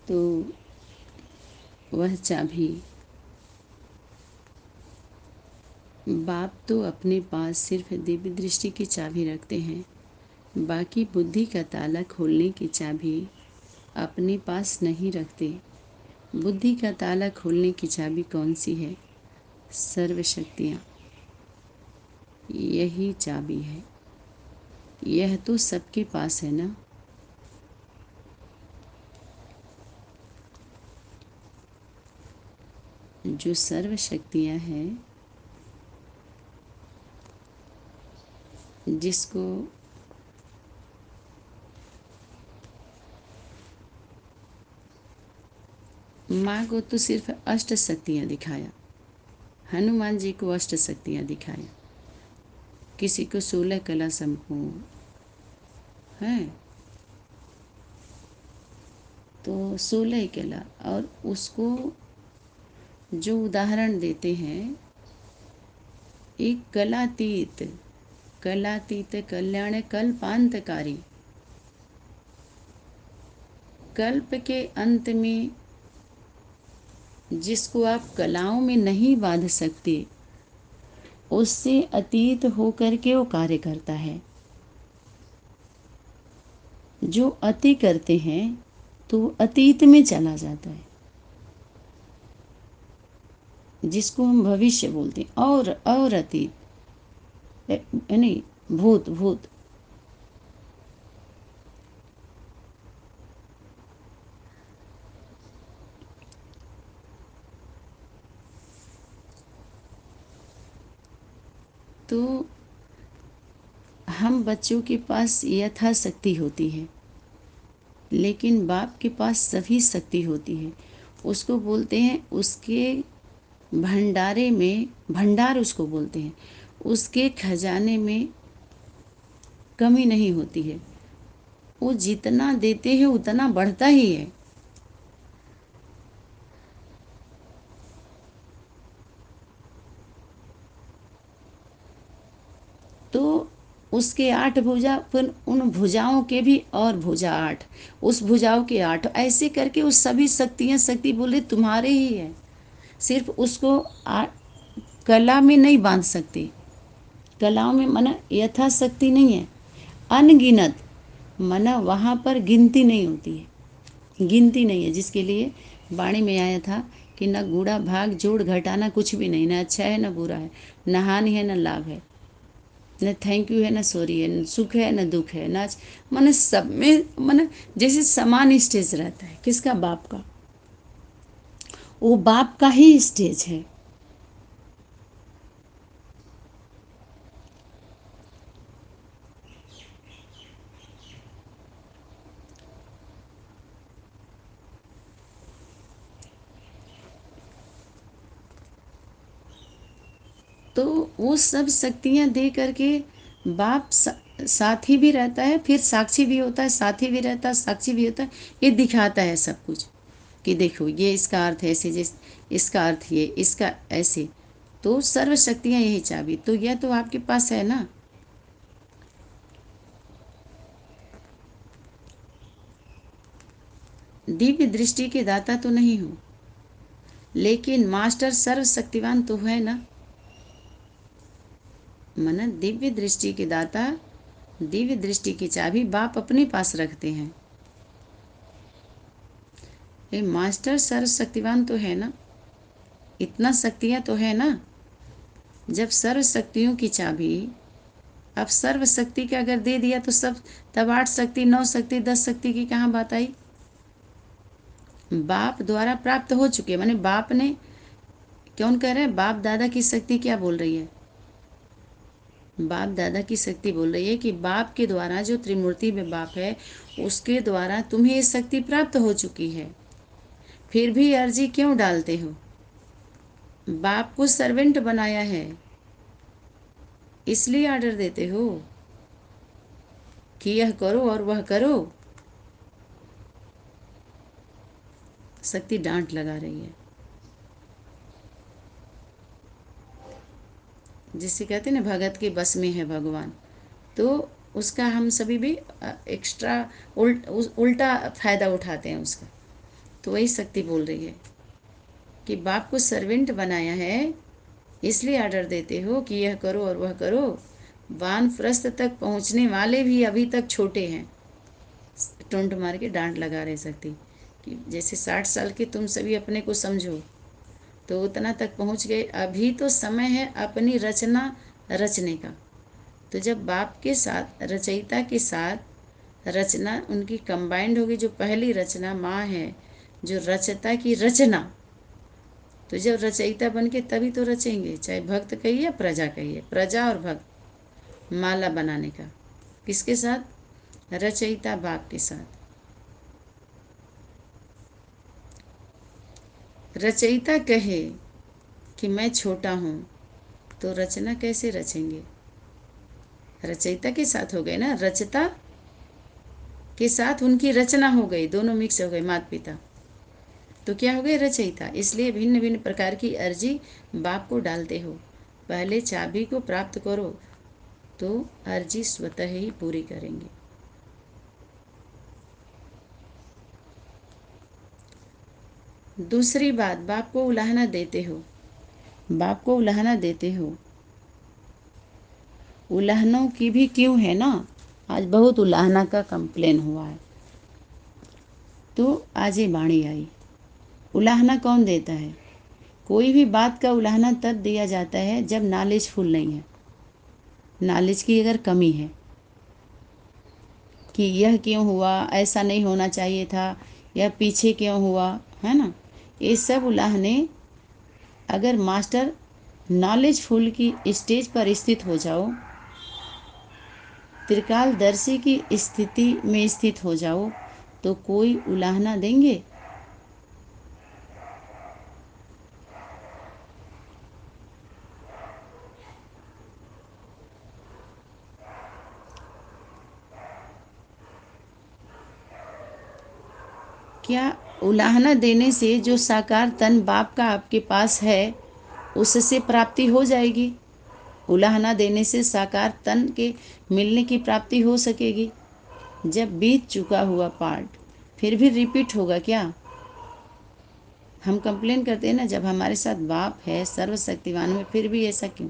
तो वह चाबी बाप तो अपने पास सिर्फ दिव्य दृष्टि की चाबी रखते हैं, बाकी बुद्धि का ताला खोलने की चाबी अपने पास नहीं रखते। बुद्धि का ताला खोलने की चाबी कौन सी है? सर्वशक्तियाँ, यही चाबी है। यह तो सबके पास है ना। जो सर्वशक्तियाँ हैं, जिसको माँ को तो सिर्फ अष्ट शक्तियाँ दिखाया, हनुमान जी को अष्ट शक्तियाँ दिखाया, किसी को 16 कला संपूर्ण है, तो 16 कला। और उसको जो उदाहरण देते हैं, एक कलातीत, कलातीत कल्याण कल्पांतकारी, कल्प के अंत में जिसको आप कलाओं में नहीं बांध सकते, उससे अतीत होकर के वो कार्य करता है। जो अति करते हैं तो अतीत में चला जाता है, जिसको हम भविष्य बोलते हैं, और अतीत नहीं, भूत भूत। तो हम बच्चों के पास यथाशक्ति होती है, लेकिन बाप के पास सभी शक्ति होती है। उसको बोलते हैं, उसके भंडारे में, भंडार उसको बोलते हैं, उसके खजाने में कमी नहीं होती है। वो जितना देते हैं उतना बढ़ता ही है। तो उसके 8 भुजा, फिर उन भुजाओं के भी और भुजा 8, उस भुजाओं के 8, ऐसे करके उस सभी शक्तियाँ, शक्ति बोले तुम्हारे ही है। सिर्फ उसको कला में नहीं बांध सकते। कलाओं में मना यथाशक्ति नहीं है, अनगिनत, मना वहाँ पर गिनती नहीं होती है, गिनती नहीं है। जिसके लिए वाणी में आया था कि न गुड़ा भाग जोड़ घटाना कुछ भी नहीं, न अच्छा है न बुरा है, न हानि है न लाभ है, न थैंक यू है न सॉरी है, न सुख है न दुख है, न मन सब में मन जैसे समान स्टेज रहता है। किसका? बाप का। वो बाप का ही स्टेज है। तो वो सब शक्तियाँ दे करके बाप साथी भी रहता है, फिर साक्षी भी होता है, साथी भी रहता है, साक्षी भी होता है। ये दिखाता है सब कुछ कि देखो ये इसका अर्थ है ऐसे, जिस इसका अर्थ ये, इसका ऐसे। तो सर्व शक्तियाँ यही चाबी, तो यह तो आपके पास है ना। दिव्य दृष्टि के दाता तो नहीं हो, लेकिन मास्टर सर्वशक्तिवान तो है ना। मन दिव्य दृष्टि के दाता, दिव्य दृष्टि की चाबी बाप अपने पास रखते हैं। ये मास्टर सर्वशक्तिवान तो है ना, इतना शक्तियाँ तो है ना। जब सर्व शक्तियों की चाबी, अब सर्व शक्ति का अगर दे दिया तो सब, तब 8 शक्ति, 9 शक्ति, 10 शक्ति की कहाँ बात आई। बाप द्वारा प्राप्त हो चुके, माने बाप ने, कौन कह रहे हैं? बाप दादा की शक्ति क्या बोल रही है? बाप दादा की शक्ति बोल रही है कि बाप के द्वारा, जो त्रिमूर्ति में बाप है, उसके द्वारा तुम्हें ये शक्ति प्राप्त हो चुकी है, फिर भी अर्जी क्यों डालते हो? बाप को सर्वेंट बनाया है, इसलिए ऑर्डर देते हो कि यह करो और वह करो। शक्ति डांट लगा रही है, जिसे कहते हैं ना भगत के बस में है भगवान। तो उसका हम सभी भी एक्स्ट्रा उल्टा फ़ायदा उठाते हैं उसका। तो वही शक्ति बोल रही है कि बाप को सर्वेंट बनाया है, इसलिए ऑर्डर देते हो कि यह करो और वह करो। वानप्रस्थ तक पहुंचने वाले भी अभी तक छोटे हैं। टुंट मार के डांट लगा रहे शक्ति कि जैसे 60 साल के तुम सभी अपने को समझो, तो उतना तक पहुंच गए। अभी तो समय है अपनी रचना रचने का। तो जब बाप के साथ, रचयिता के साथ रचना उनकी कंबाइंड होगी, जो पहली रचना माँ है जो रचता की रचना, तो जब रचयिता बन के तभी तो रचेंगे, चाहे भक्त कहिए प्रजा कहिए, प्रजा और भक्त माला बनाने का। किसके साथ? रचयिता बाप के साथ। रचयिता कहे कि मैं छोटा हूँ, तो रचना कैसे रचेंगे? रचयिता के साथ हो गए ना, रचता के साथ उनकी रचना हो गई, दोनों मिक्स हो गए, माता पिता, तो क्या हो गए? रचयिता। इसलिए भिन्न भिन्न प्रकार की अर्जी बाप को डालते हो। पहले चाबी को प्राप्त करो तो अर्जी स्वतः ही पूरी करेंगे। दूसरी बात, बाप को उलाहना देते हो, बाप को उलाहना देते हो। उलाहनों की भी क्यों है ना, आज बहुत उलाहना का कंप्लेन हुआ है, तो आज ये वाणी आई। उलाहना कौन देता है? कोई भी बात का उलाहना तब दिया जाता है जब नॉलेज फुल नहीं है, नॉलेज की अगर कमी है कि यह क्यों हुआ, ऐसा नहीं होना चाहिए था, यह पीछे क्यों हुआ, है ना। ये सब उलाहने, अगर मास्टर नॉलेजफुल की स्टेज पर स्थित हो जाओ, त्रिकालदर्शी की स्थिति में स्थित हो जाओ, तो कोई उलाहना देंगे? क्या उलाहना देने से जो साकार तन बाप का आपके पास है उससे प्राप्ति हो जाएगी? उलाहना देने से साकार तन के मिलने की प्राप्ति हो सकेगी? जब बीत चुका हुआ पार्ट फिर भी रिपीट होगा क्या? हम कंप्लेन करते हैं ना, जब हमारे साथ बाप है सर्वशक्तिवान में, फिर भी ऐसा क्यों?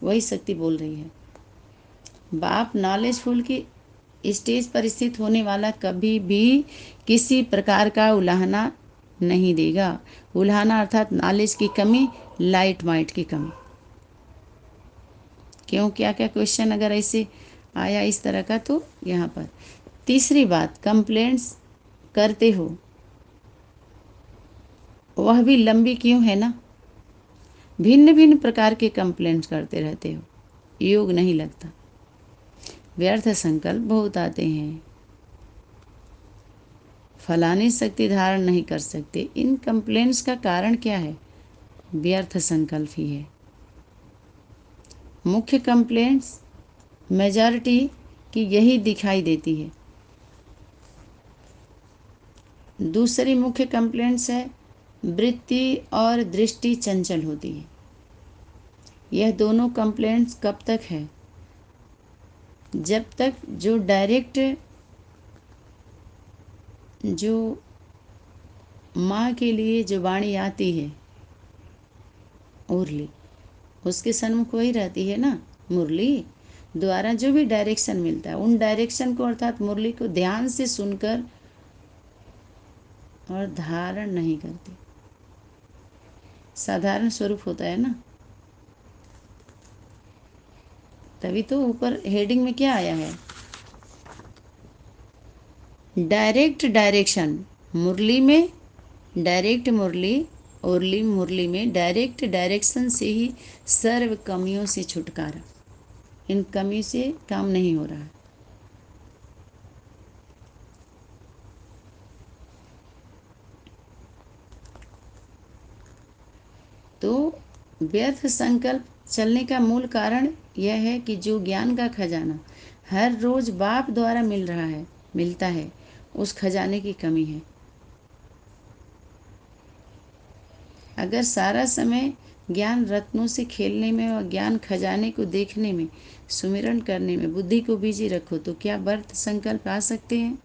वही शक्ति बोल रही है, बाप नॉलेजफुल की स्टेज पर स्थित होने वाला कभी भी किसी प्रकार का उलाहना नहीं देगा। उलाहना अर्थात नॉलेज की कमी, लाइट माइट की कमी। क्यों, क्या क्या क्वेश्चन अगर ऐसे आया इस तरह का, तो यहाँ पर तीसरी बात, कंप्लेंट्स करते हो, वह भी लंबी क्यों है ना? भिन्न भिन्न प्रकार के कंप्लेंट्स करते रहते हो, योग नहीं लगता, व्यर्थ संकल्प बहुत आते हैं, फलानी शक्ति धारण नहीं कर सकते। इन कंप्लेंट्स का कारण क्या है? व्यर्थ संकल्प ही है। मुख्य कंप्लेंट्स मेजॉरिटी की यही दिखाई देती है। दूसरी मुख्य कंप्लेंट्स है वृत्ति और दृष्टि चंचल होती है। यह दोनों कंप्लेंट्स कब तक है? जब तक जो डायरेक्ट, जो माँ के लिए जो वाणी आती है मुरली, उसके सन्मुख वही रहती है ना, मुरली द्वारा जो भी डायरेक्शन मिलता है, उन डायरेक्शन को अर्थात मुरली को ध्यान से सुनकर और धारण नहीं करते। साधारण स्वरूप होता है ना, तभी तो ऊपर हेडिंग में क्या आया है, डायरेक्ट डायरेक्शन। मुरली में डायरेक्ट मुरली, उरली मुरली में डायरेक्ट डायरेक्शन से ही सर्व कमियों से छुटकारा। इन कमी से काम नहीं हो रहा। तो व्यर्थ संकल्प चलने का मूल कारण यह है कि जो ज्ञान का खजाना हर रोज बाप द्वारा मिल रहा है, मिलता है, उस खजाने की कमी है। अगर सारा समय ज्ञान रत्नों से खेलने में और ज्ञान खजाने को देखने में, सुमिरन करने में बुद्धि को बिजी रखो, तो क्या व्यर्थ संकल्प आ सकते हैं?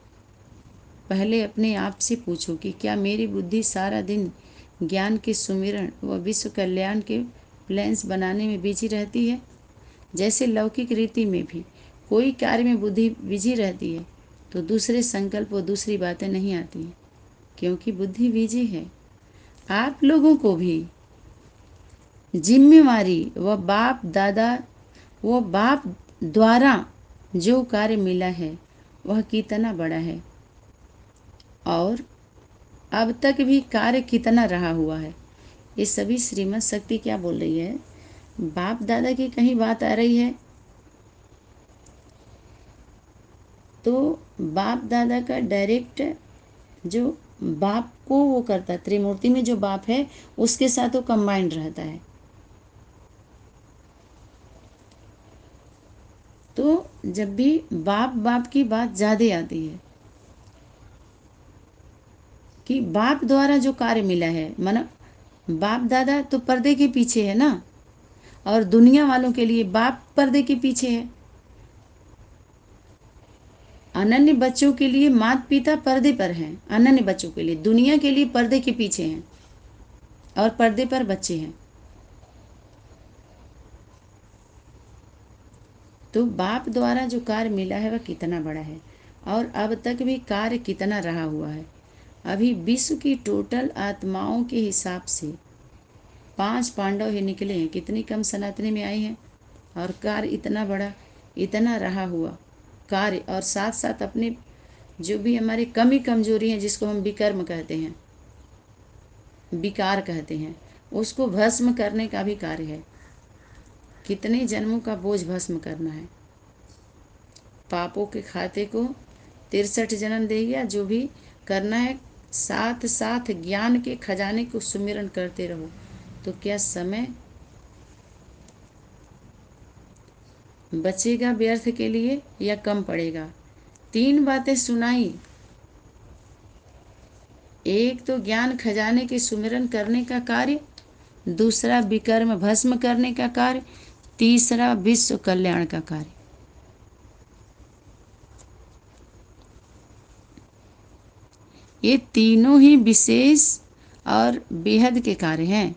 पहले अपने आप से पूछो कि क्या मेरी बुद्धि सारा दिन ज्ञान के सुमिरन व विश्व कल्याण के प्लान्स बनाने में बिजी रहती है। जैसे लौकिक रीति में भी कोई कार्य में बुद्धि बिजी रहती है तो दूसरे संकल्प व दूसरी बातें नहीं आती हैं, क्योंकि बुद्धि बिजी है। आप लोगों को भी जिम्मेवारी व बाप द्वारा जो कार्य मिला है वह कितना बड़ा है और अब तक भी कार्य कितना रहा हुआ है, ये सभी श्रीमद शक्ति क्या बोल रही है। बाप दादा की कहीं बात आ रही है तो बाप दादा का डायरेक्ट जो बाप को वो करता है, त्रिमूर्ति में जो बाप है उसके साथ वो कंबाइंड रहता है। तो जब भी बाप की बात ज़्यादा आती है कि बाप द्वारा जो कार्य मिला है, माना बाप दादा तो पर्दे के पीछे है ना, और दुनिया वालों के लिए बाप पर्दे के पीछे है। अनन्य बच्चों के लिए माता पिता पर्दे पर हैं, अनन्य बच्चों के लिए, दुनिया के लिए पर्दे के पीछे हैं और पर्दे पर बच्चे हैं। तो बाप द्वारा जो कार्य मिला है वह कितना बड़ा है और अब तक भी कार्य कितना रहा हुआ है। अभी विश्व की टोटल आत्माओं के हिसाब से 5 पांडव ही निकले हैं, कितनी कम सनातनी में आई हैं, और कार्य इतना बड़ा, इतना रहा हुआ कार्य, और साथ साथ अपने जो भी हमारी कमी कमजोरी हैं जिसको हम विकर्म कहते हैं, विकार कहते हैं, उसको भस्म करने का भी कार्य है। कितने जन्मों का बोझ भस्म करना है, पापों के खाते को 63 जन्म दे गया, जो भी करना है साथ साथ ज्ञान के खजाने को सुमिरन करते रहो। तो क्या समय बचेगा व्यर्थ के लिए या कम पड़ेगा। 3 बातें सुनाई, एक तो ज्ञान खजाने के सुमिरन करने का कार्य, दूसरा विकर्म भस्म करने का कार्य, तीसरा विश्व कल्याण का कार्य। ये तीनों ही विशेष और बेहद के कार्य हैं।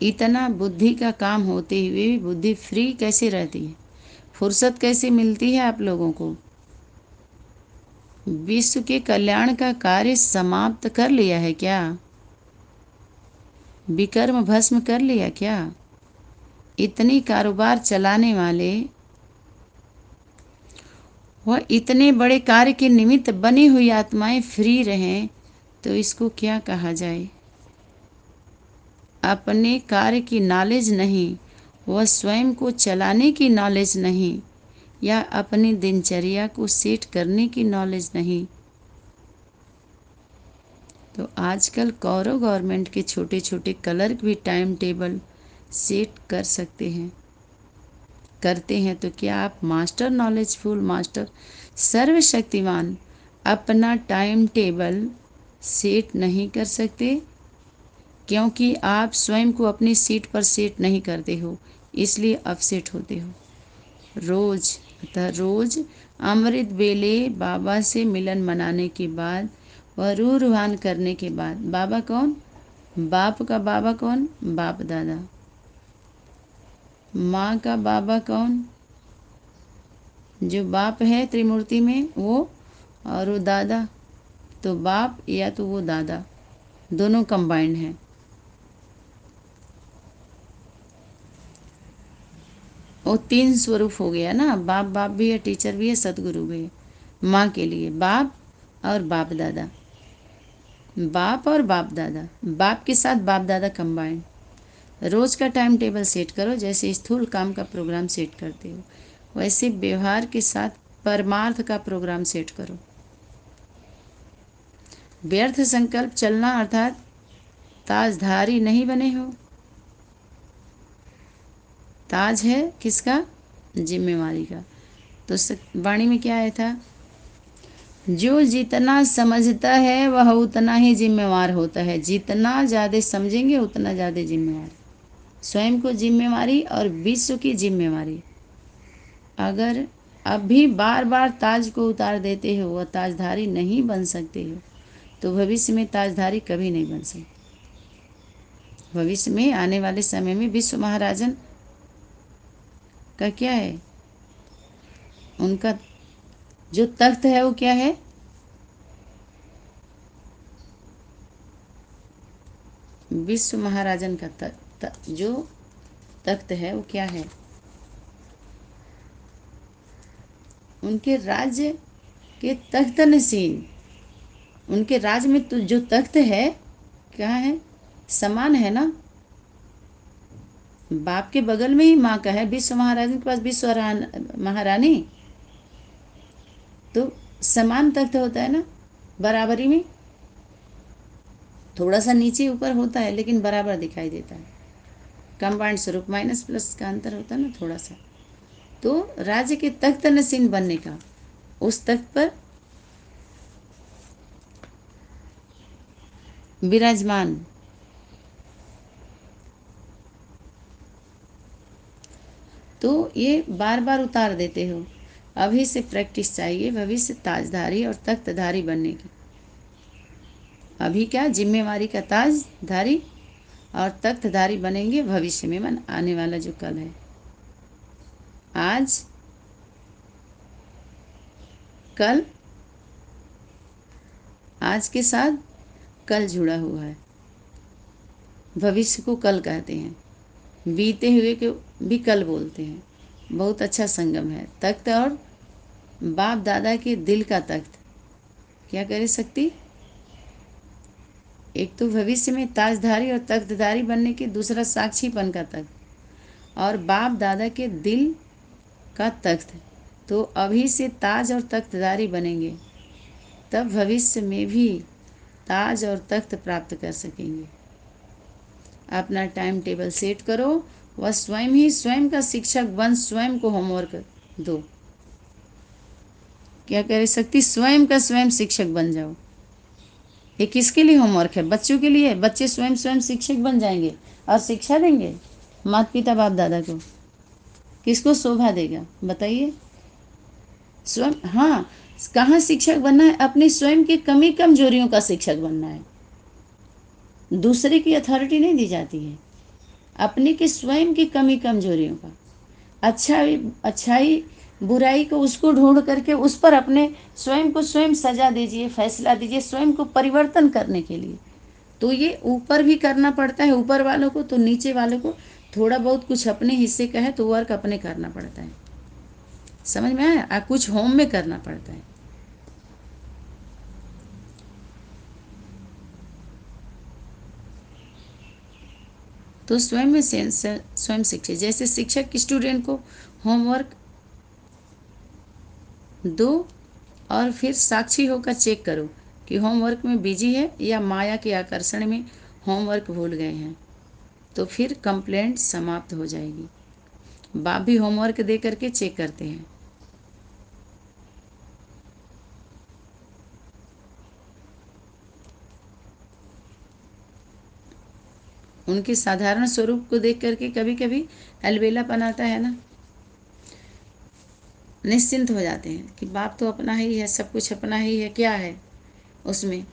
इतना बुद्धि का काम होते हुए भी बुद्धि फ्री कैसे रहती है, फुर्सत कैसे मिलती है आप लोगों को। विश्व के कल्याण का कार्य समाप्त कर लिया है क्या, विकर्म भस्म कर लिया क्या। इतनी कारोबार चलाने वाले वह इतने बड़े कार्य के निमित्त बनी हुई आत्माएं फ्री रहें तो इसको क्या कहा जाए। अपने कार्य की नॉलेज नहीं, वह स्वयं को चलाने की नॉलेज नहीं, या अपनी दिनचर्या को सेट करने की नॉलेज नहीं। तो आजकल कौरव गवर्नमेंट के छोटे छोटे क्लर्क भी टाइम टेबल सेट कर सकते हैं, करते हैं। तो क्या आप मास्टर नॉलेजफुल, मास्टर सर्वशक्तिमान अपना टाइम टेबल सेट नहीं कर सकते, क्योंकि आप स्वयं को अपनी सीट पर सेट नहीं करते हो, इसलिए अपसेट होते हो। रोज अमृत बेले बाबा से मिलन मनाने के बाद व रूहान करने के बाद, बाबा कौन, बाप का बाबा कौन, बाप दादा। माँ का बाबा कौन, जो बाप है त्रिमूर्ति में वो, और वो दादा, तो बाप या तो वो दादा, दोनों कंबाइंड हैं। वो 3 स्वरूप हो गया ना, बाप भी है, टीचर भी है, सतगुरु भी है। माँ के लिए बाप और बाप दादा, बाप और बाप दादा, बाप के साथ बाप दादा कंबाइंड। रोज का टाइम टेबल सेट करो, जैसे स्थूल काम का प्रोग्राम सेट करते हो वैसे व्यवहार के साथ परमार्थ का प्रोग्राम सेट करो। व्यर्थ संकल्प चलना अर्थात ताजधारी नहीं बने हो। ताज है किसका, जिम्मेवारी का। तो वाणी में क्या आया था, जो जितना समझता है वह उतना ही जिम्मेवार होता है। जितना ज़्यादा समझेंगे उतना ज़्यादा जिम्मेवार, स्वयं को जिम्मेवारी और विश्व की जिम्मेवारी। अगर अब भी बार बार ताज को उतार देते हो, वह ताजधारी नहीं बन सकते हो, तो भविष्य में ताजधारी कभी नहीं बन सकते। भविष्य में आने वाले समय में विश्व महाराजन का क्या है, उनका जो तख्त है वो क्या है, विश्व महाराजन का जो तख्त है वो क्या है, उनके राज्य के तख्त नशीन, उनके राज्य में तो जो तख्त है क्या है, समान है ना। बाप के बगल में ही माँ का है, विश्व महाराजन के पास विश्व महारानी, तो समान तख्त होता है ना, बराबरी में। थोड़ा सा नीचे ऊपर होता है लेकिन बराबर दिखाई देता है, कंबाइंड स्वरूप माइनस प्लस का अंतर होता है ना थोड़ा सा। तो राज्य के तख्त नशीन बनने का, उस तख्त पर विराजमान, तो ये बार बार उतार देते हो। अभी से प्रैक्टिस चाहिए भविष्य ताजधारी और तख्तधारी बनने की। अभी क्या जिम्मेवारी का ताजधारी और तख्तधारी बनेंगे भविष्य में, मन आने वाला जो कल है। आज कल, आज के साथ कल जुड़ा हुआ है, भविष्य को कल कहते हैं, बीते हुए को भी कल बोलते हैं। बहुत अच्छा संगम है तख्त और बाप दादा के दिल का तख्त। क्या करे सकती, एक तो भविष्य में ताजधारी और तख्तधारी बनने के, दूसरा साक्षीपन का तख्त और बाप दादा के दिल का तख्त। तो अभी से ताज और तख्तधारी बनेंगे, तब भविष्य में भी ताज और तख्त प्राप्त कर सकेंगे। अपना टाइम टेबल सेट करो, वह स्वयं ही स्वयं का शिक्षक बन स्वयं को होमवर्क दो। क्या कर सकती, स्वयं का स्वयं शिक्षक बन जाओ। ये किसके लिए होमवर्क है, बच्चों के लिए। बच्चे स्वयं स्वयं शिक्षक बन जाएंगे और शिक्षा देंगे माता पिता बाप दादा को। किसको शोभा देगा बताइए, स्वयं। हाँ, कहाँ शिक्षक बनना है, अपनी स्वयं की कमी कमजोरियों का शिक्षक बनना है। दूसरे की अथॉरिटी नहीं दी जाती है, अपने की स्वयं की कमी कमजोरियों का। अच्छाई बुराई को उसको ढूंढ करके उस पर अपने स्वयं को स्वयं सजा दीजिए, फैसला दीजिए स्वयं को परिवर्तन करने के लिए। तो ये ऊपर भी करना पड़ता है, ऊपर वालों को, तो नीचे वालों को थोड़ा बहुत कुछ अपने हिस्से का है तो वर्क अपने करना पड़ता है। समझ में आया, कुछ होम में करना पड़ता है। तो स्वयं में स्वयं शिक्षक, जैसे शिक्षक स्टूडेंट को होमवर्क दो और फिर साक्षी होकर चेक करो कि होमवर्क में बिजी है या माया के आकर्षण में होमवर्क भूल गए हैं, तो फिर कंप्लेंट समाप्त हो जाएगी। बाप भी होमवर्क दे करके चेक करते हैं। उनके साधारण स्वरूप को देख करके कभी कभी अलबेलापन आता है ना, निश्चिंत हो जाते हैं कि बाप तो अपना ही है, सब कुछ अपना ही है, क्या है उसमें।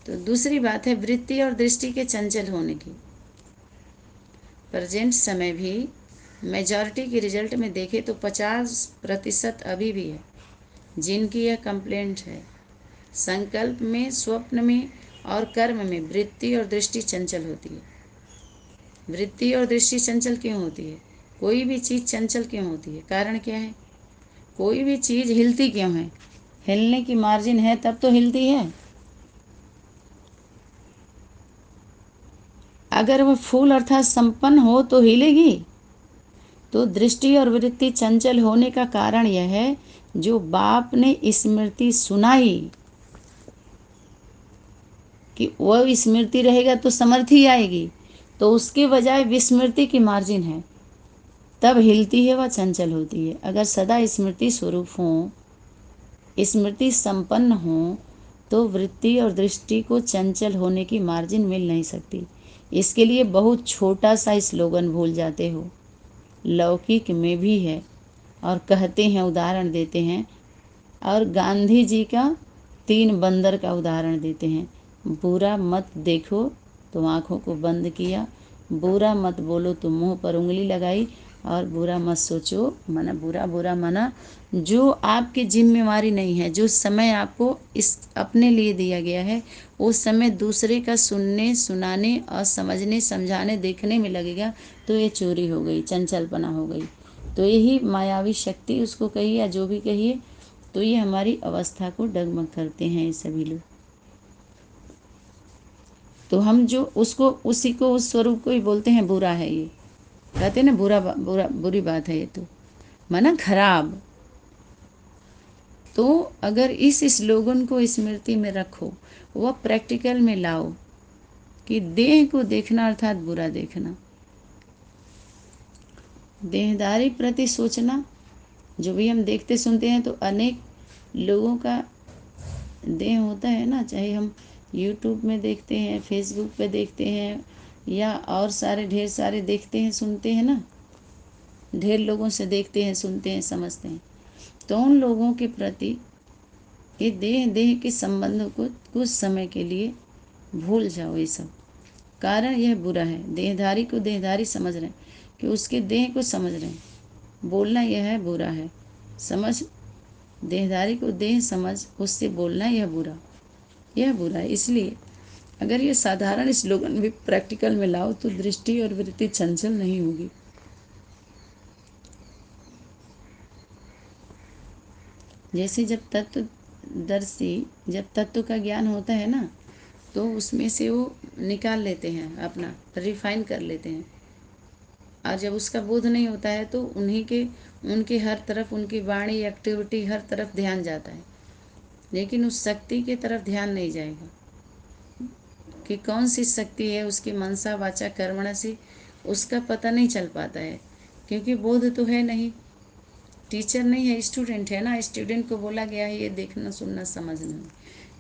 तो दूसरी बात है वृत्ति और दृष्टि के चंचल होने की। प्रेजेंट समय भी मेजॉरिटी के रिजल्ट में देखें तो 50% अभी भी है जिनकी यह कंप्लेंट है। संकल्प में, स्वप्न में और कर्म में वृत्ति और दृष्टि चंचल होती है। वृत्ति और दृष्टि चंचल क्यों होती है, कोई भी चीज़ चंचल क्यों होती है, कारण क्या है, कोई भी चीज़ हिलती क्यों है, हिलने की मार्जिन है तब तो हिलती है। अगर वह फूल अर्थात संपन्न हो तो हिलेगी। तो दृष्टि और वृत्ति चंचल होने का कारण यह है, जो बाप ने स्मृति सुनाई कि वह स्मृति रहेगा तो समर्थी आएगी, तो उसके बजाय विस्मृति की मार्जिन है, तब हिलती है, वह चंचल होती है। अगर सदा स्मृति स्वरूप हो, स्मृति संपन्न हो, तो वृत्ति और दृष्टि को चंचल होने की मार्जिन मिल नहीं सकती। इसके लिए बहुत छोटा सा स्लोगन भूल जाते हो, लौकिक में भी है, और कहते हैं, उदाहरण देते हैं। और गांधी जी का 3 बंदर का उदाहरण देते हैं। बुरा मत देखो तो आँखों को बंद किया, बुरा मत बोलो तो मुंह पर उंगली लगाई, और बुरा मत सोचो मना बुरा मना। जो आपकी जिम्मेवारी नहीं है, जो समय आपको इस अपने लिए दिया गया है, उस समय दूसरे का सुनने सुनाने और समझने समझाने देखने में लगेगा तो ये चोरी हो गई, चंचलपना हो गई। तो यही मायावी शक्ति उसको कहिए या जो भी कहिए, तो ये हमारी अवस्था को डगमग करते हैं ये सभी लोग। तो हम जो उसको उसी को उस स्वरूप को ही बोलते हैं बुरा है, ये कहते हैं ना बुरी बात है ये, तो माना खराब। तो अगर इस स्लोगन को स्मृति में रखो, वह प्रैक्टिकल में लाओ कि देह को देखना अर्थात बुरा देखना, देहदारी प्रति सोचना। जो भी हम देखते सुनते हैं तो अनेक लोगों का देह होता है ना, चाहे हम यूट्यूब में देखते हैं, फेसबुक पे देखते हैं, या और सारे ढेर सारे देखते हैं सुनते हैं ना, ढेर लोगों से देखते हैं सुनते हैं समझते हैं। तो उन लोगों के प्रति ये देह के संबंधों को कुछ समय के लिए भूल जाओ। ये सब कारण यह बुरा है। देहधारी को देहधारी समझ रहे हैं कि उसके देह को समझ रहे हैं, बोलना यह है बुरा है। समझ देहधारी को देह समझ उससे बोलना यह बुरा है। इसलिए अगर ये साधारण स्लोगन भी प्रैक्टिकल में लाओ तो दृष्टि और वृत्ति चंचल नहीं होगी। जैसे जब तत्व का ज्ञान होता है ना, तो उसमें से वो निकाल लेते हैं, अपना रिफाइन कर लेते हैं। और जब उसका बोध नहीं होता है तो उनके हर तरफ उनकी वाणी एक्टिविटी हर तरफ ध्यान जाता है, लेकिन उस शक्ति की तरफ ध्यान नहीं जाएगा कि कौन सी शक्ति है उसकी मनसा वाचा कर्मणा से उसका पता नहीं चल पाता है, क्योंकि बोध तो है नहीं। टीचर नहीं है, स्टूडेंट है ना। स्टूडेंट को बोला गया है ये देखना सुनना समझना।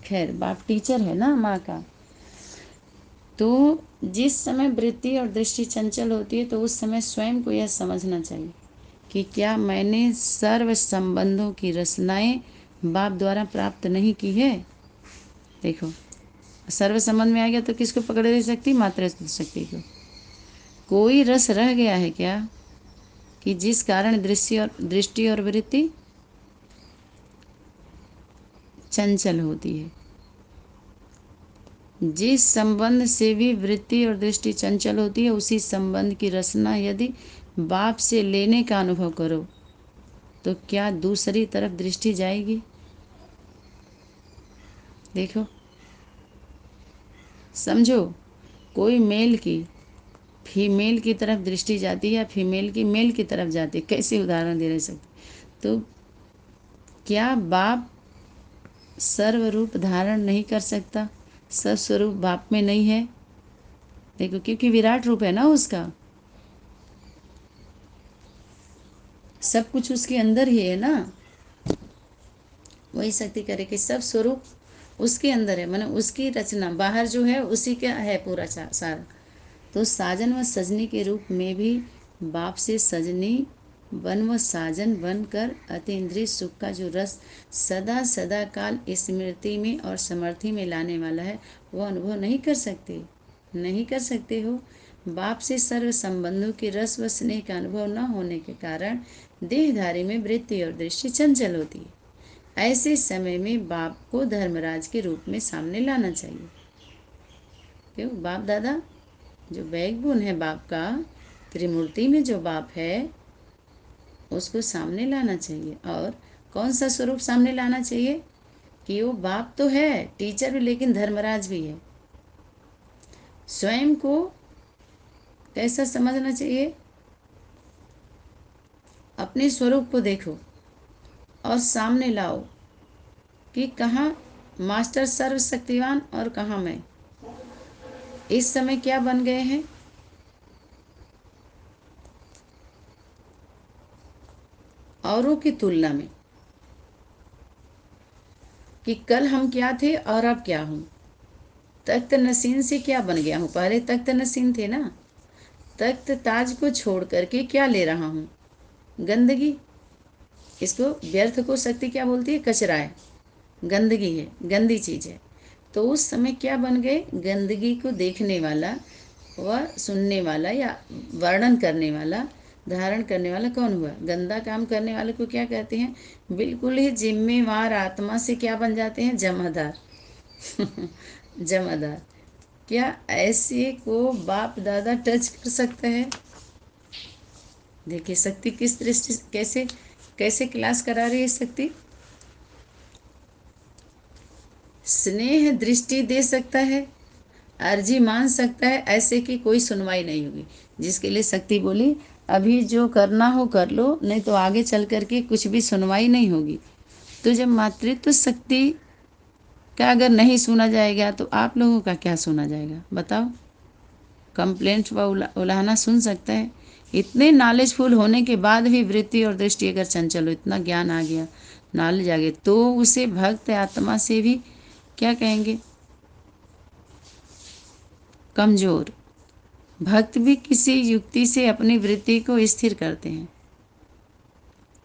खैर बाप टीचर है ना माँ का। तो जिस समय वृत्ति और दृष्टि चंचल होती है तो उस समय स्वयं को यह समझना चाहिए कि क्या मैंने सर्व संबंधों की रचनाएं बाप द्वारा प्राप्त नहीं की है। देखो सर्व संबंध में आ गया तो किसको पकड़ दे सकती, मात्र शक्ति को। कोई रस रह गया है क्या कि जिस कारण दृष्टि और वृत्ति चंचल होती है। जिस संबंध से भी वृत्ति और दृष्टि चंचल होती है उसी संबंध की रचना यदि बाप से लेने का अनुभव करो तो क्या दूसरी तरफ दृष्टि जाएगी। देखो समझो, कोई मेल की फीमेल की तरफ दृष्टि जाती है, फीमेल की मेल की तरफ जाती है। कैसे उदाहरण दे रहे सकते। तो क्या बाप सर्वरूप धारण नहीं कर सकता, सस्वरूप बाप में नहीं है। देखो क्योंकि विराट रूप है ना उसका, सब कुछ उसके अंदर ही है ना। वही शक्ति करे कि सब स्वरूप उसके अंदर है, माने उसकी रचना बाहर जो है उसी का है पूरा सारा। तो साजन व सजनी के रूप में भी बाप से सजनी बन व साजन बनकर अतीन्द्रिय सुख का जो रस सदा सदा काल स्मृति में और समर्थि में लाने वाला है, वो अनुभव नहीं कर सकते हो। बाप से सर्व संबंधों के रस व स्नेह का अनुभव न होने के कारण देहधारी में वृत्ति और दृष्टि चंचल होती है। ऐसे समय में बाप को धर्मराज के रूप में सामने लाना चाहिए। क्यों, बाप दादा जो बैकबोन है बाप का, त्रिमूर्ति में जो बाप है उसको सामने लाना चाहिए। और कौन सा स्वरूप सामने लाना चाहिए कि वो बाप तो है टीचर भी, लेकिन धर्मराज भी है। स्वयं को कैसा समझना चाहिए, अपने स्वरूप को देखो और सामने लाओ कि कहाँ मास्टर सर्वशक्तिवान और कहाँ मैं इस समय क्या बन गए हैं। औरों की तुलना में कि कल हम क्या थे और अब क्या हूँ। तख्त नसीन से क्या बन गया हूँ, पहले तख्त नसीन थे ना। तख्त ताज को छोड़ करके क्या ले रहा हूँ, गंदगी। इसको व्यर्थ को शक्ति क्या बोलती है? कचरा है, गंदगी है, गंदी चीज़ है। तो उस समय क्या बन गए? गंदगी को देखने वाला व सुनने वाला या वर्णन करने वाला, धारण करने वाला कौन हुआ? गंदा काम करने वाले को क्या कहते हैं? बिल्कुल ही जिम्मेवार आत्मा से क्या बन जाते हैं? जमादार। जमादार। क्या ऐसे को बाप दादा टच कर सकते हैं? देखिए शक्ति किस दृष्टि से कैसे कैसे क्लास करा रही है शक्ति। स्नेह दृष्टि दे सकता है, अर्जी मान सकता है, ऐसे की कोई सुनवाई नहीं होगी। जिसके लिए शक्ति बोली अभी जो करना हो कर लो, नहीं तो आगे चल करके कुछ भी सुनवाई नहीं होगी। तो जब मातृत्व शक्ति का अगर नहीं सुना जाएगा तो आप लोगों का क्या सुना जाएगा बताओ? कंप्लेंट व उलाहना सुन सकता है। इतने नॉलेजफुल होने के बाद भी वृत्ति और दृष्टि अगर चंचल हो, इतना ज्ञान आ गया, नॉलेज आ गया, तो उसे भक्त आत्मा से भी क्या कहेंगे? कमजोर। भक्त भी किसी युक्ति से अपनी वृत्ति को स्थिर करते हैं।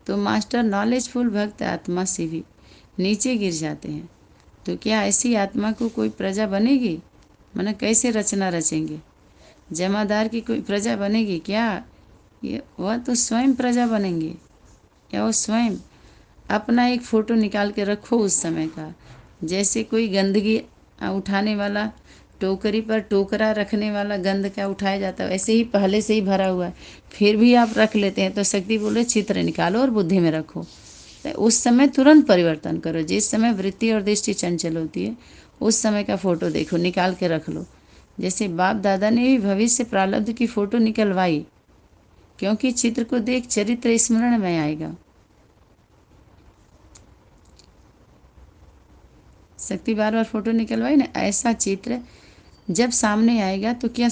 तो मास्टर नॉलेजफुल भक्त आत्मा से भी नीचे गिर जाते हैं। तो क्या ऐसी आत्मा को कोई प्रजा बनेगी? माने कैसे रचना रचेंगे? जमादार की कोई प्रजा बनेगी क्या? ये वह तो स्वयं प्रजा बनेंगे। या वो स्वयं अपना एक फ़ोटो निकाल के रखो उस समय का, जैसे कोई गंदगी उठाने वाला, टोकरी पर टोकरा रखने वाला गंद क्या उठाया जाता है, वैसे ही पहले से ही भरा हुआ है, फिर भी आप रख लेते हैं। तो शक्ति बोले चित्र निकालो और बुद्धि में रखो। तो उस समय तुरंत परिवर्तन करो। जिस समय वृत्ति और दृष्टि चंचल होती है उस समय का फ़ोटो देखो, निकाल के रख लो। जैसे बाप दादा ने भी भविष्य प्रारब्ध की फ़ोटो निकलवाई, क्योंकि चित्र को देख चरित्र स्मरण में आएगा। शक्ति बार बार फोटो निकलवाई ना, ऐसा चित्र जब सामने आएगा तो क्या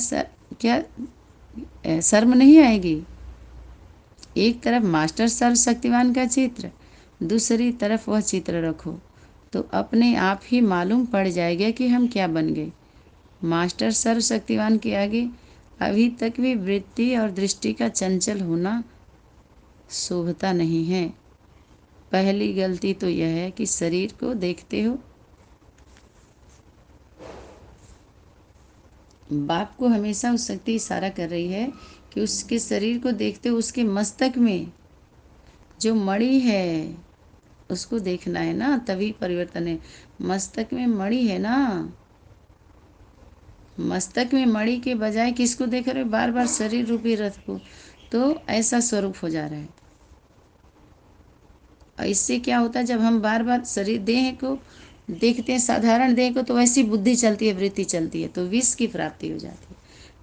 शर्म नहीं आएगी? एक तरफ मास्टर सर्वशक्तिवान का चित्र, दूसरी तरफ वह चित्र रखो तो अपने आप ही मालूम पड़ जाएगा कि हम क्या बन गए। मास्टर सर्वशक्तिवान के आगे अभी तक भी वृत्ति और दृष्टि का चंचल होना शोभता नहीं है। पहली गलती तो यह है कि शरीर को देखते हो, बाप को हमेशा उस शक्ति इशारा कर रही है कि उसके शरीर को देखते हो, उसके मस्तक में जो मणि है उसको देखना है ना, तभी परिवर्तन है। मस्तक में मणि है ना, मस्तक में मणि के बजाय किसको देख रहे हो? बार बार शरीर रूपी रथ को। तो ऐसा स्वरूप हो जा रहा है। और इससे क्या होता है, जब हम बार बार शरीर देह को देखते हैं, साधारण देह को, तो वैसी बुद्धि चलती है, वृत्ति चलती है, तो विष की प्राप्ति हो जाती है।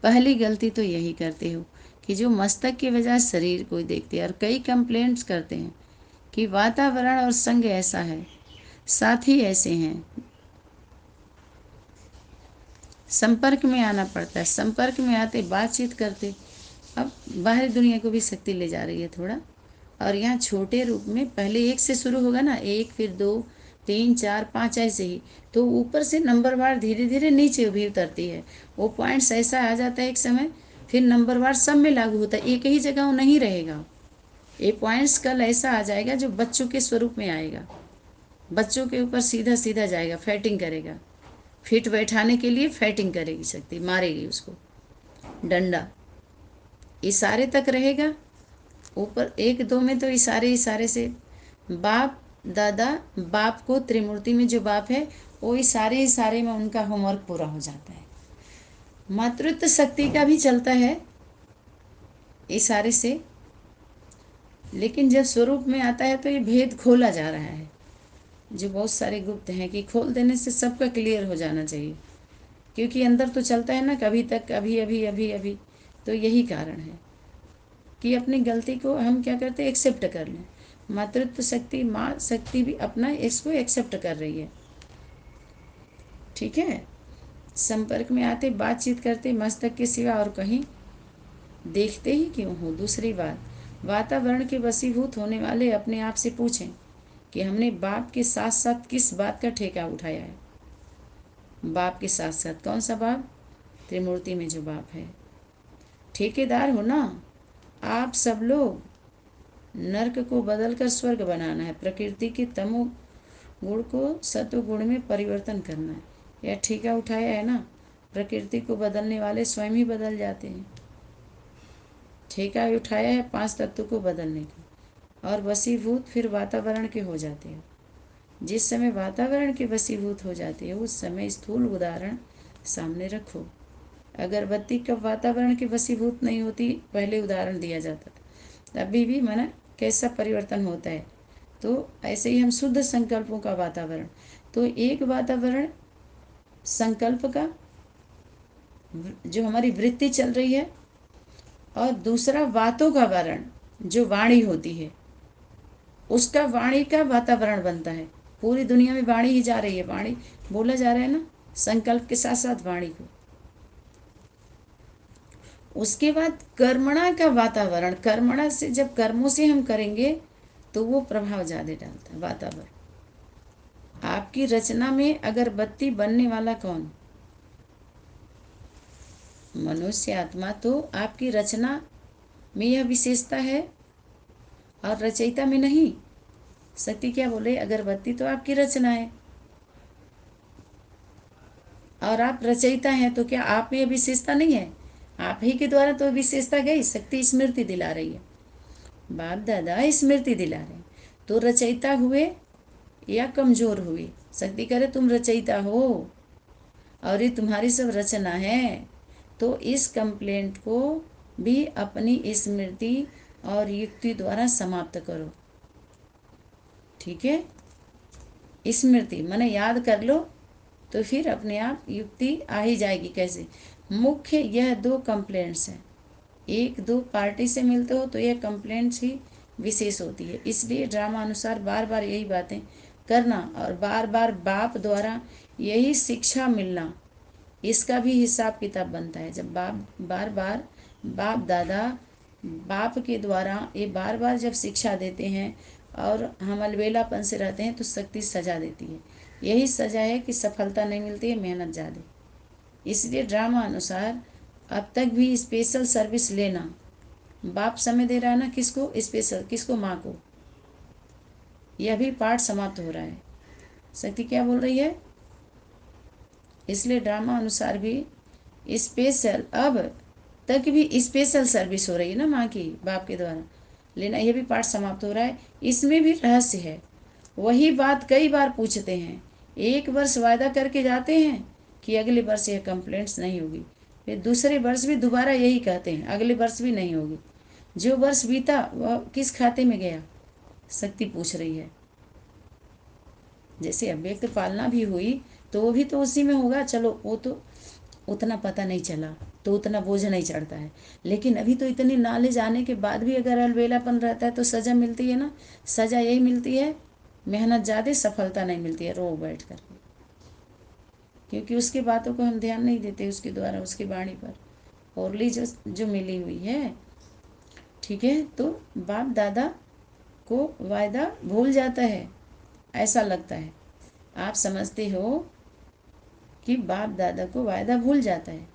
पहली गलती तो यही करते हो कि जो मस्तक के बजाय शरीर को देखते हैं। और कई कंप्लेंट्स करते हैं कि वातावरण और संग ऐसा है, साथी ऐसे हैं, संपर्क में आना पड़ता है, संपर्क में आते बातचीत करते। अब बाहरी दुनिया को भी शक्ति ले जा रही है थोड़ा। और यहाँ छोटे रूप में पहले एक से शुरू होगा ना, एक, फिर 2, 3, 4, 5, ऐसे ही। तो ऊपर से नंबरवार धीरे धीरे नीचे भी उतरती है। वो पॉइंट्स ऐसा आ जाता है एक समय, फिर नंबरवार सब में लागू होता है, एक ही जगह वो नहीं रहेगा। ये पॉइंट्स कल ऐसा आ जाएगा जो बच्चों के स्वरूप में आएगा, बच्चों के ऊपर सीधा सीधा जाएगा, फैटिंग करेगा। फिट बैठाने के लिए फैटिंग करेगी शक्ति, मारेगी उसको डंडा, इशारे तक रहेगा। ऊपर 1, 2 में तो इशारे इशारे से बाप दादा, बाप को त्रिमूर्ति में जो बाप है वो इशारे इशारे में उनका होमवर्क पूरा हो जाता है। मातृत्व शक्ति का भी चलता है इशारे से, लेकिन जब स्वरूप में आता है तो ये भेद खोला जा रहा है, जो बहुत सारे गुप्त हैं कि खोल देने से सबका क्लियर हो जाना चाहिए। क्योंकि अंदर तो चलता है ना, कभी तक, अभी अभी अभी अभी। तो यही कारण है कि अपनी गलती को हम क्या करते हैं, एक्सेप्ट कर लें। मातृत्व शक्ति, माँ शक्ति भी अपना इसको एक्सेप्ट कर रही है। ठीक है, संपर्क में आते, बातचीत करते, मस्तक के सिवा और कहीं देखते ही क्यों हो। दूसरी बात, वातावरण के वशीभूत होने वाले अपने आप से पूछें कि हमने बाप के साथ साथ किस बात का ठेका उठाया है। बाप के साथ साथ कौन सा बाप? त्रिमूर्ति में जो बाप है। ठेकेदार हो ना आप सब लोग, नर्क को बदलकर स्वर्ग बनाना है, प्रकृति के तमो गुण को सत्व गुण में परिवर्तन करना है। यह ठीका उठाया है ना, प्रकृति को बदलने वाले स्वयं ही बदल जाते हैं। ठीका उठाया है 5 तत्व को बदलने का, और वशीभूत फिर वातावरण के हो जाते हैं। जिस समय वातावरण के वशीभूत हो जाते हैं उस समय स्थूल उदाहरण सामने रखो। अगरबत्ती कब वातावरण के वशीभूत नहीं होती, पहले उदाहरण दिया जाता था, अभी भी माना कैसा परिवर्तन होता है। तो ऐसे ही हम शुद्ध संकल्पों का वातावरण, तो एक वातावरण संकल्प का जो हमारी वृत्ति चल रही है, और दूसरा वातों का वर्ण जो वाणी होती है उसका, वाणी का वातावरण बनता है। पूरी दुनिया में वाणी ही जा रही है, वाणी बोला जा रहा है ना, संकल्प के साथ साथ वाणी को। उसके बाद कर्मणा का वातावरण, कर्मणा से जब कर्मों से हम करेंगे तो वो प्रभाव ज़्यादा डालता है वातावरण। आपकी रचना में अगरबत्ती बनने वाला कौन? मनुष्य आत्मा। तो आपकी रचना में यह विशेषता है और रचयिता में नहीं। सत्य क्या बोले, अगरबत्ती तो आपकी रचना है और आप रचयिता हैं, तो क्या आप में यह विशेषता नहीं है? आप ही के द्वारा तो विशेषता गई। शक्ति स्मृति दिला रही है, बाप दादा स्मृति दिला रहे हैं, तो रचयिता हुए या कमजोर हुए। शक्ति करे तुम रचयिता हो और ये तुम्हारी सब रचना है, तो इस कंप्लेंट को भी अपनी स्मृति और युक्ति द्वारा समाप्त करो। ठीक है, स्मृति माने याद कर लो, तो फिर अपने आप युक्ति आ ही जाएगी। कैसे? मुख्य यह 2 कंप्लेंट्स हैं, 1-2 पार्टी से मिलते हो तो यह कंप्लेंट्स ही विशेष होती है। इसलिए ड्रामा अनुसार बार बार यही बातें करना और बार बार बाप द्वारा यही शिक्षा मिलना, इसका भी हिसाब किताब बनता है। जब बार बार बाप दादा बाप के द्वारा ये बार बार जब शिक्षा देते हैं और हम अलबेलापन से रहते हैं तो शक्ति सजा देती है। यही सजा है कि सफलता नहीं मिलती है, मेहनत ज़्यादा। इसलिए ड्रामा अनुसार अब तक भी स्पेशल सर्विस लेना। बाप समय दे रहा है ना, किसको? स्पेशल, किसको? माँ को। यह भी पाठ समाप्त हो रहा है। शक्ति क्या बोल रही है? इसलिए ड्रामा अनुसार भी स्पेशल, अब तक भी स्पेशल सर्विस हो रही है ना माँ की, बाप के द्वारा लेना। यह भी पाठ समाप्त हो रहा है। इसमें भी रहस्य है। वही बात कई बार पूछते हैं, 1 वर्ष वायदा करके जाते हैं कि अगले वर्ष यह कंप्लेंट्स नहीं होगी, फिर दूसरे वर्ष भी दोबारा यही कहते हैं, अगले वर्ष भी नहीं होगी। जो वर्ष बीता वह किस खाते में गया? शक्ति पूछ रही है। जैसे अव्यक्त पालना भी हुई तो वो भी तो उसी में होगा। चलो वो तो उतना पता नहीं चला तो उतना बोझ नहीं चढ़ता है, लेकिन अभी तो इतनी नॉलेज आने के बाद भी अगर अलबेलापन रहता है तो सज़ा मिलती है ना। सज़ा यही मिलती है, मेहनत ज़्यादा, सफलता नहीं मिलती है रो बैठ कर, क्योंकि उसकी बातों को हम ध्यान नहीं देते, उसके द्वारा उसकी वाणी पर ओरली जो मिली हुई है। ठीक है, तो बाप दादा को वायदा भूल जाता है, ऐसा लगता है। आप समझते हो कि बाप दादा को वायदा भूल जाता है,